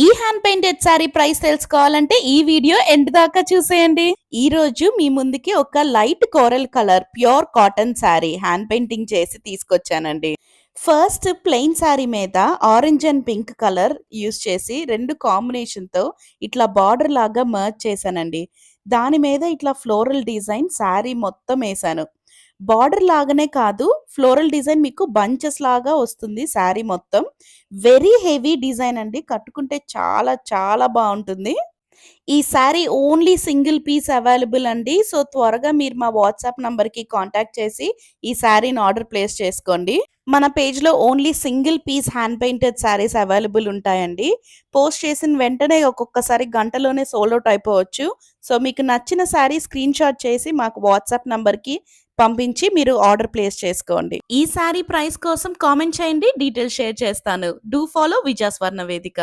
ఈ hand painted sari price తెలుసుకోవాలంటే ఈ వీడియో ఎండ్ దాకా చూసేయండి. ఈ రోజు మీ ముందుకి ఒక light coral colour pure cotton sari hand painting చేసి తీసుకొచ్చానండి. ఫస్ట్ ప్లెయిన్ శారీ మీద orange and pink colour use చేసి రెండు కాంబినేషన్ తో ఇట్లా బార్డర్ లాగా మర్జ్ చేశానండి. దాని మీద ఇట్లా ఫ్లోరల్ డిజైన్ శారీ మొత్తం వేసాను. బార్డర్ లాగానే కాదు, ఫ్లోరల్ డిజైన్ మీకు బంచెస్ లాగా వస్తుంది శారీ మొత్తం. వెరీ హెవీ డిజైన్ అండి. కట్టుకుంటే చాలా చాలా బాగుంటుంది. ఈ sari only single piece available అండి. సో త్వరగా మీరు మా వాట్సాప్ నంబర్కి కాంటాక్ట్ చేసి ఈ శారీని ఆర్డర్ ప్లేస్ చేసుకోండి. మన పేజ్లో only single piece hand painted saris available ఉంటాయండి. పోస్ట్ చేసిన వెంటనే ఒక్కొక్కసారి గంటలోనే సోల్డ్ అవుట్ అయిపోవచ్చు. సో మీకు నచ్చిన శారీ స్క్రీన్ షాట్ చేసి మాకు వాట్సాప్ నంబర్కి పంపించి మీరు ఆర్డర్ ప్లేస్ చేసుకోండి. ఈ శారీ ప్రైస్ కోసం కామెంట్ చేయండి, డీటెయిల్స్ షేర్ చేస్తాను. డూ ఫాలో విజయ స్వర్ణ వేదిక.